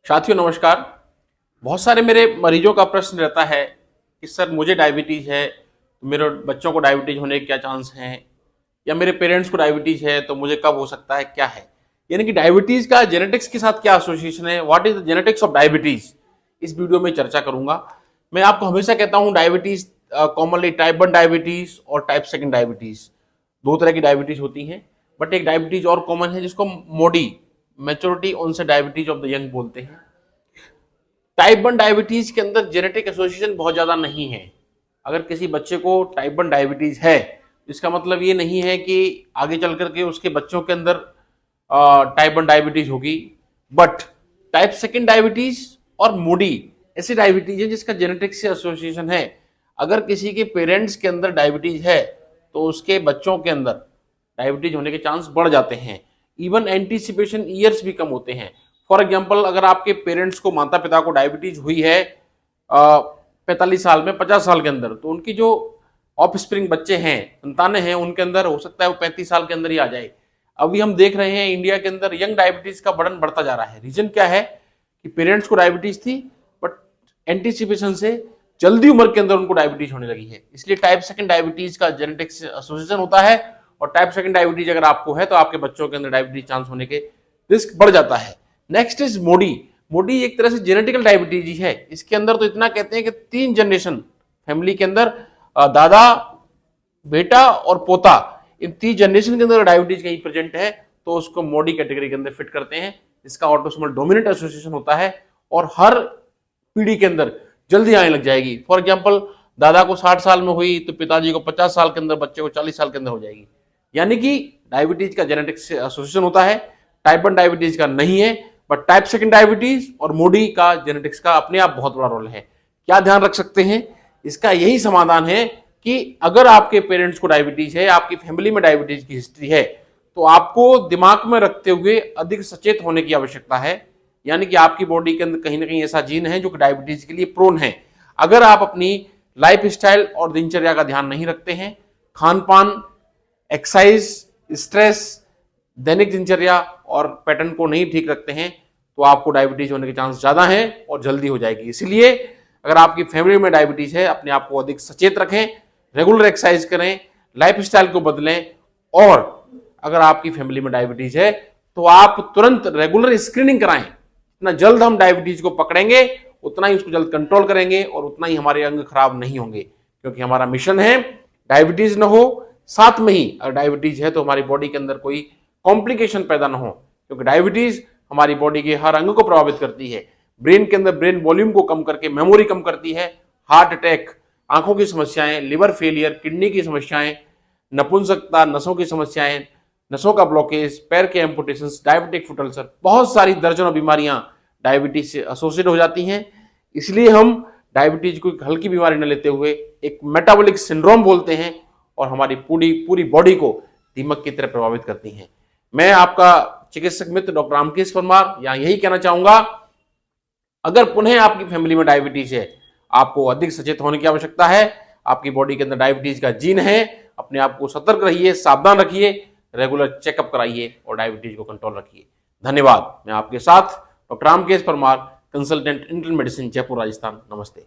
साथियों नमस्कार। बहुत सारे मेरे मरीजों का प्रश्न रहता है कि सर मुझे डायबिटीज़ है, तो मेरे बच्चों को डायबिटीज़ होने के क्या चांस हैं, या मेरे पेरेंट्स को डायबिटीज़ है तो मुझे कब हो सकता है, क्या है। यानी कि डायबिटीज़ का जेनेटिक्स के साथ क्या एसोसिएशन है, what is the genetics of diabetes, इस वीडियो में चर्चा करूंगा। मैं आपको हमेशा कहता हूं डायबिटीज़ कॉमनली टाइप 1 डायबिटीज़ और टाइप 2 डायबिटीज़, दो तरह की डायबिटीज़ होती हैं। बट एक डायबिटीज़ और कॉमन है जिसको MODY, maturity onset diabetes of the young बोलते हैं। टाइप 1 डायबिटीज के अंदर जेनेटिक एसोसिएशन बहुत ज्यादा नहीं है। अगर किसी बच्चे को टाइप 1 डायबिटीज है, इसका मतलब ये नहीं है कि आगे चल करके उसके बच्चों के अंदर टाइप 1 डायबिटीज होगी। बट टाइप 2 डायबिटीज और मूडी ऐसी डायबिटीज है जिसका जेनेटिक से एसोसिएशन है। अगर किसी के पेरेंट्स के अंदर डायबिटीज है तो उसके बच्चों के अंदर डायबिटीज होने के चांस बढ़ जाते हैं। इवन एंटीसिपेशन ईयर्स भी कम होते हैं। फॉर एग्जाम्पल, अगर आपके पेरेंट्स को, माता पिता को डायबिटीज हुई है 45 साल में, 50 साल के अंदर, तो उनकी जो ऑफ स्प्रिंग बच्चे हैं, संतानें हैं, उनके अंदर हो सकता है वो 35 साल के अंदर ही आ जाए। अभी हम देख रहे हैं इंडिया के अंदर यंग डायबिटीज का बर्डन बढ़ता जा रहा है। रीजन क्या है कि पेरेंट्स को डायबिटीज थी बट एंटीसिपेशन से जल्दी उम्र के अंदर उनको डायबिटीज होने लगी है। इसलिए टाइप 2 डायबिटीज का जेनेटिक एसोसिएशन होता है। और टाइप 2 डायबिटीज अगर आपको है तो आपके बच्चों के अंदर डायबिटीज चांस होने के रिस्क बढ़ जाता है। नेक्स्ट इज मोडी। मोडी एक तरह से जेनेटिकल डायबिटीज ही है। इसके अंदर तो इतना कहते हैं कि 3 जनरेशन फैमिली के अंदर, दादा, बेटा और पोता, इन 3 जनरेशन के अंदर डायबिटीज कहीं प्रेजेंट है तो उसको मोडी कैटेगरी के अंदर फिट करते हैं। इसका ऑटोसोमल डोमिनेंट एसोसिएशन होता है और हर पीढ़ी के अंदर जल्दी आने लग जाएगी। फॉर एग्जाम्पल, दादा को 60 साल में हुई तो पिताजी को 50 साल के अंदर, बच्चे को 40 साल के अंदर हो जाएगी। यानी कि डायबिटीज का जेनेटिक से एसोसिएशन होता है, टाइप 1 डायबिटीज का नहीं है। बट टाइप 2 डायबिटीज और मोडी का जेनेटिक्स का अपने आप बहुत बड़ा रोल है। क्या ध्यान रख सकते हैं? इसका यही समाधान है कि अगर आपके पेरेंट्स को डायबिटीज है, आपकी फैमिली में डायबिटीज की हिस्ट्री है, तो आपको दिमाग में रखते हुए अधिक सचेत होने की आवश्यकता है। यानी कि आपकी बॉडी के अंदर कहीं ना कहीं ऐसा जीन है जो कि डायबिटीज के लिए प्रोन है। अगर आप अपनी लाइफ स्टाइल और दिनचर्या का ध्यान नहीं रखते हैं, खान पान, एक्सरसाइज, स्ट्रेस, दैनिक दिनचर्या और पैटर्न को नहीं ठीक रखते हैं, तो आपको डायबिटीज होने के चांस ज्यादा हैं और जल्दी हो जाएगी। इसलिए अगर आपकी फैमिली में डायबिटीज है, अपने आप को अधिक सचेत रखें, रेगुलर एक्सरसाइज करें, लाइफ स्टाइल को बदलें। और अगर आपकी फैमिली में डायबिटीज है तो आप तुरंत रेगुलर स्क्रीनिंग कराएं। जितना जल्द हम डायबिटीज को पकड़ेंगे उतना ही उसको जल्द कंट्रोल करेंगे और उतना ही हमारे अंग खराब नहीं होंगे। क्योंकि हमारा मिशन है डायबिटीज न हो, साथ में ही अगर डायबिटीज है तो हमारी बॉडी के अंदर कोई कॉम्प्लिकेशन पैदा ना हो। क्योंकि डायबिटीज हमारी बॉडी के हर अंग को प्रभावित करती है। ब्रेन के अंदर ब्रेन वॉल्यूम को कम करके मेमोरी कम करती है, हार्ट अटैक, आंखों की समस्याएं, लिवर फेलियर, किडनी की समस्याएं, नपुंसकता, नसों की समस्याएं, नसों का ब्लॉकेज, पैर के एम्पुटेशन, डायबिटिक फुट अल्सर, बहुत सारी दर्जनों बीमारियां डायबिटीज से एसोसिएट हो जाती हैं। इसलिए हम डायबिटीज को एक हल्की बीमारी न लेते हुए एक मेटाबॉलिक सिंड्रोम बोलते हैं और हमारी पूरी बॉडी को दीमक की तरह प्रभावित करती हैं। मैं आपका चिकित्सक मित्र डॉक्टर रामकेश परमार यहाँ यही कहना चाहूंगा, अगर पुनः आपकी फैमिली में डायबिटीज है, आपको अधिक सचेत होने की आवश्यकता है। आपकी बॉडी के अंदर डायबिटीज का जीन है, अपने आप को सतर्क रहिए, सावधान रखिए, रेगुलर चेकअप कराइए और डायबिटीज को कंट्रोल रखिए। धन्यवाद। मैं आपके साथ doctor Ramkesh Parmar, consultant internal medicine, Jaipur, Rajasthan. नमस्ते।